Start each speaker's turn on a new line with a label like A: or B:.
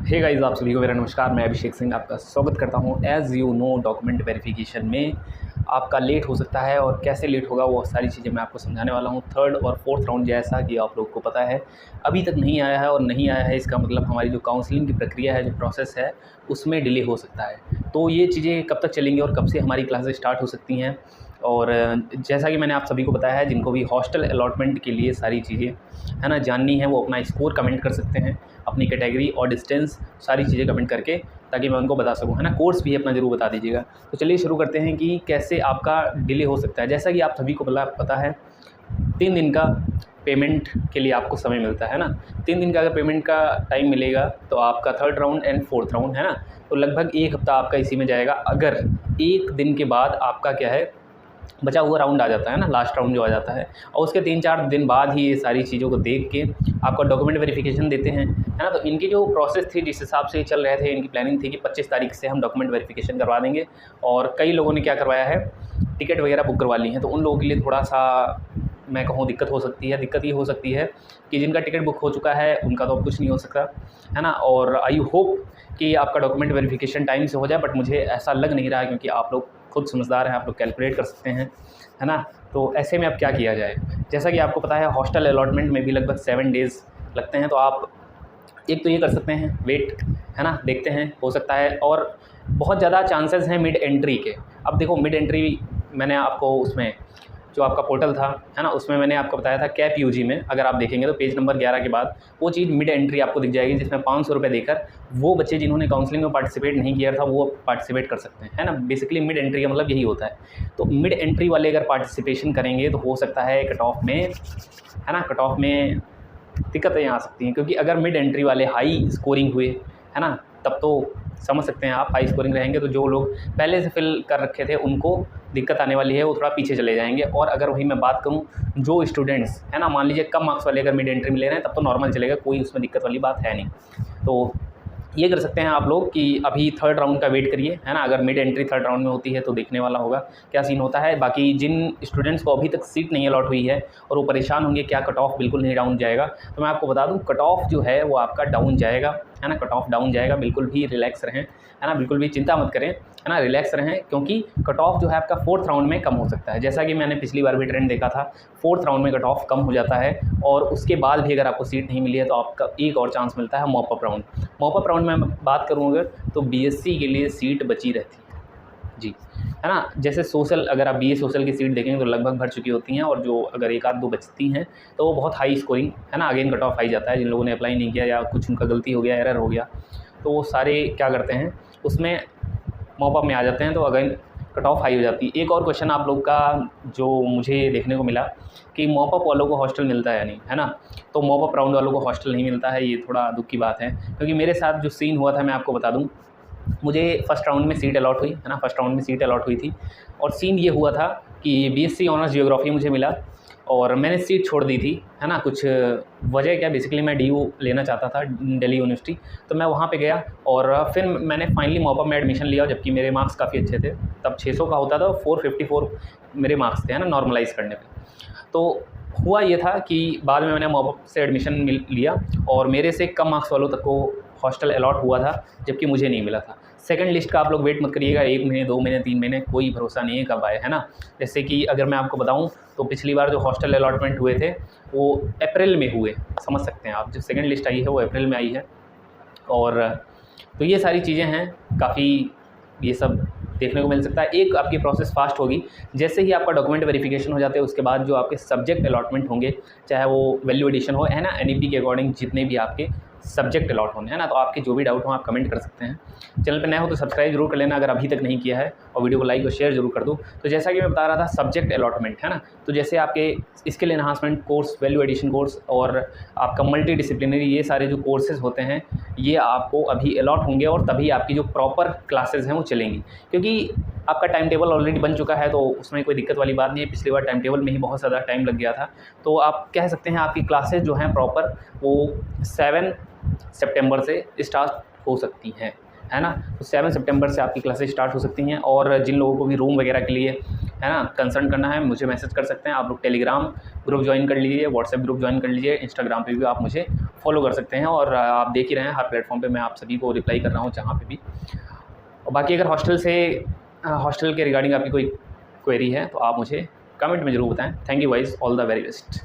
A: Hey guys, आप सभी को मेरा नमस्कार। मैं अभिषेक सिंह आपका स्वागत करता हूं। As you know, document verification में आपका लेट हो सकता है और कैसे लेट होगा वो सारी चीज़ें मैं आपको समझाने वाला हूं। थर्ड और फोर्थ राउंड जैसा कि आप लोग को पता है अभी तक नहीं आया है, और नहीं आया है इसका मतलब हमारी जो काउंसलिंग की प्रक्रिया है, जो प्रोसेस है, उसमें डिले हो सकता है। तो ये चीज़ें कब तक चलेंगी और कब से हमारी क्लासेस स्टार्ट हो सकती हैं। और जैसा कि मैंने आप सभी को बताया है, जिनको भी हॉस्टल अलॉटमेंट के लिए सारी चीज़ें है ना जाननी है, वो अपना स्कोर कमेंट कर सकते हैं, अपनी कैटेगरी और डिस्टेंस सारी चीज़ें कमेंट करके, ताकि मैं उनको बता सकूँ, है ना। कोर्स भी अपना ज़रूर बता दीजिएगा। तो चलिए शुरू करते हैं कि कैसे आपका डिले हो सकता है। जैसा कि आप सभी को पता है 3 दिन का पेमेंट के लिए आपको समय मिलता है ना। 3 दिन का अगर पेमेंट का टाइम मिलेगा तो आपका third round and fourth round, है ना, तो लगभग 1 हफ़्ता आपका इसी में जाएगा। अगर 1 दिन के बाद आपका क्या है, बचा हुआ राउंड आ जाता है ना, लास्ट राउंड जो आ जाता है, और उसके 3-4 दिन बाद ही ये सारी चीज़ों को देख के आपका डॉक्यूमेंट वेरिफिकेशन देते हैं, है ना। तो इनकी जो प्रोसेस थी, जिस हिसाब से चल रहे थे, इनकी प्लानिंग थी कि 25 तारीख से हम डॉक्यूमेंट वेरिफिकेशन करवा देंगे। और कई लोगों ने क्या करवाया है, टिकट वगैरह बुक करवा ली है। तो उन लोगों के लिए थोड़ा सा मैं कहूँ दिक्कत हो सकती है। दिक्कत ये हो सकती है कि जिनका टिकट बुक हो चुका है उनका तो अब कुछ नहीं हो सकता, है ना। और आई होप कि आपका डॉक्यूमेंट वेरिफिकेशन टाइम से हो जाए, बट मुझे ऐसा लग नहीं रहा है, क्योंकि आप लोग खुद समझदार हैं, आप लोग कैलकुलेट कर सकते हैं, है ना। तो ऐसे में अब क्या किया जाए, जैसा कि आपको पता है हॉस्टल अलॉटमेंट में भी लगभग 7 डेज़ लगते हैं। तो आप एक तो ये कर सकते हैं, वेट, है ना, देखते हैं, हो सकता है। और बहुत ज़्यादा चांसेस हैं मिड एंट्री के। अब देखो, मिड एंट्री मैंने आपको उसमें जो आपका पोर्टल था, है ना, उसमें मैंने आपको बताया था कैप यूजी में। अगर आप देखेंगे तो पेज नंबर 11 के बाद वो चीज़ मिड एंट्री आपको दिख जाएगी, जिसमें 500 रुपये देकर वो बच्चे जिन्होंने काउंसलिंग में पार्टिसिपेट नहीं किया था वो पार्टिसिपेट कर सकते हैं, है ना। बेसिकली मिड एंट्री का मतलब यही होता है। तो मिड एंट्री वाले अगर पार्टिसिपेशन करेंगे तो हो सकता है कट ऑफ में, है ना, कट ऑफ में दिक्कतें आ सकती हैं। क्योंकि अगर मिड एंट्री वाले हाई स्कोरिंग हुए, है ना, तब तो समझ सकते हैं आप, हाई स्कोरिंग रहेंगे तो जो लोग पहले से फिल कर रखे थे उनको दिक्कत आने वाली है, वो थोड़ा पीछे चले जाएंगे। और अगर वही मैं बात करूं, जो स्टूडेंट्स, है ना, मान लीजिए कम मार्क्स वाले अगर मिड एंट्री में ले रहे हैं तब तो नॉर्मल चलेगा, कोई उसमें दिक्कत वाली बात है नहीं। तो ये कर सकते हैं आप लोग कि अभी थर्ड राउंड का वेट करिए, है ना। अगर मिड एंट्री थर्ड राउंड में होती है तो देखने वाला होगा क्या सीन होता है। बाकी जिन स्टूडेंट्स को अभी तक सीट नहीं अलॉट हुई है और वो परेशान होंगे क्या कट ऑफ बिल्कुल नहीं डाउन जाएगा, तो मैं आपको बता दूं कट ऑफ जो है वो आपका डाउन जाएगा, है ना। कट ऑफ डाउन जाएगा, बिल्कुल भी रिलैक्स रहें, है ना, बिल्कुल भी चिंता मत करें, है ना, रिलैक्स रहें। क्योंकि कट ऑफ जो है आपका फोर्थ राउंड में कम हो सकता है। जैसा कि मैंने पिछली बार भी ट्रेंड देखा था, फोर्थ राउंड में कट ऑफ कम हो जाता है, और उसके बाद भी अगर आपको सीट नहीं मिली है तो आपका एक और चांस मिलता है mop up round. Mop up round में मैं बात करूँ अगर, तो बीएससी के लिए सीट बची रहती है जी, है ना। जैसे सोशल, अगर आप बीए सोशल की सीट देखेंगे तो लगभग भर चुकी होती हैं, और जो अगर 1-2 बचती हैं तो वो बहुत हाई स्कोरिंग, है ना, अगेन कट ऑफ हाई जाता है। जिन लोगों ने अप्लाई नहीं किया या कुछ उनका गलती हो गया, एरर हो गया, तो वो सारे क्या करते हैं, उसमें मॉप अप में आ जाते हैं, तो अगेन कट ऑफ हाई हो जाती है। एक और क्वेश्चन आप लोग का जो मुझे देखने को मिला कि मॉप अप वालों को हॉस्टल मिलता है या नहीं, है ना। तो मॉप अप राउंड वालों को हॉस्टल नहीं मिलता है, ये थोड़ा दुख की बात है। क्योंकि मेरे साथ जो सीन हुआ था मैं आपको बता दूं, मुझे फर्स्ट राउंड में सीट अलॉट हुई, है ना, फर्स्ट राउंड में सीट अलॉट हुई थी। और सीन ये हुआ था कि बीएससी ऑनर्स जियोग्राफी मुझे मिला और मैंने सीट छोड़ दी थी, है ना। कुछ वजह क्या, बेसिकली मैं डीयू लेना चाहता था, दिल्ली यूनिवर्सिटी, तो मैं वहाँ पे गया और फिर मैंने फाइनली मॉपअप में एडमिशन लिया, जबकि मेरे मार्क्स काफ़ी अच्छे थे। तब 600 का होता था, 454 मेरे मार्क्स थे, है ना, नॉर्मलाइज करने पे। तो हुआ ये था कि बाद में मैंने मॉपअप से एडमिशन लिया और मेरे से कम मार्क्स वालों तक को हॉस्टल अलॉट हुआ था, जबकि मुझे नहीं मिला था। सेकंड लिस्ट का आप लोग वेट मत करिएगा, 1 महीने, 2 महीने, 3 महीने, कोई भरोसा नहीं है कब आए, है ना। जैसे कि अगर मैं आपको बताऊं तो पिछली बार जो हॉस्टल अलॉटमेंट हुए थे वो अप्रैल में हुए, समझ सकते हैं आप। जो सेकंड लिस्ट आई है वो अप्रैल में आई है। और तो ये सारी चीज़ें हैं, काफ़ी ये सब देखने को मिल सकता है। एक आपकी प्रोसेस फास्ट होगी, जैसे ही आपका डॉक्यूमेंट वेरिफिकेशन हो जाते हैं उसके बाद जो आपके सब्जेक्ट अलॉटमेंट होंगे, चाहे वो वैल्यू एडिशन हो, है ना, एनईपी के अकॉर्डिंग जितने भी आपके सब्जेक्ट अलॉट होने, है ना। तो आपके जो भी डाउट हो आप कमेंट कर सकते हैं। चैनल पर नया हो तो सब्सक्राइब जरूर कर लेना अगर अभी तक नहीं किया है, और वीडियो को लाइक और शेयर जरूर कर दो। तो जैसा कि मैं बता रहा था सब्जेक्ट अलॉटमेंट, है ना, तो जैसे आपके skill enhancement course, value addition course और आपका मल्टी डिसिप्लिनरी, ये सारे जो कोर्सेज होते हैं ये आपको अभी अलॉट होंगे, और तभी आपकी जो प्रॉपर क्लासेज हैं वो चलेंगी। क्योंकि आपका टाइम टेबल ऑलरेडी बन चुका है तो उसमें कोई दिक्कत वाली बात नहीं है। पिछली बार टाइम टेबल में ही बहुत ज़्यादा टाइम लग गया था। तो आप कह सकते हैं आपकी क्लासेज जो हैं प्रॉपर वो 7 सितंबर से स्टार्ट हो सकती हैं, है ना। तो 7 सितंबर से आपकी क्लासेज स्टार्ट हो सकती हैं। और जिन लोगों को भी रूम वगैरह के लिए, है ना, कंसर्न करना है, मुझे मैसेज कर सकते हैं। आप लोग टेलीग्राम ग्रुप ज्वाइन कर लीजिए, व्हाट्सएप ग्रुप ज्वाइन कर लीजिए, इंस्टाग्राम पे भी आप मुझे फॉलो कर सकते हैं। और आप देख ही रहे हैं हर प्लेटफॉर्म पे मैं आप सभी को रिप्लाई कर रहा हूँ जहाँ पे भी। और बाकी अगर हॉस्टल के रिगार्डिंग आपकी कोई क्वेरी है तो आप मुझे कमेंट में ज़रूर बताएं। Thank you guys, all the very best.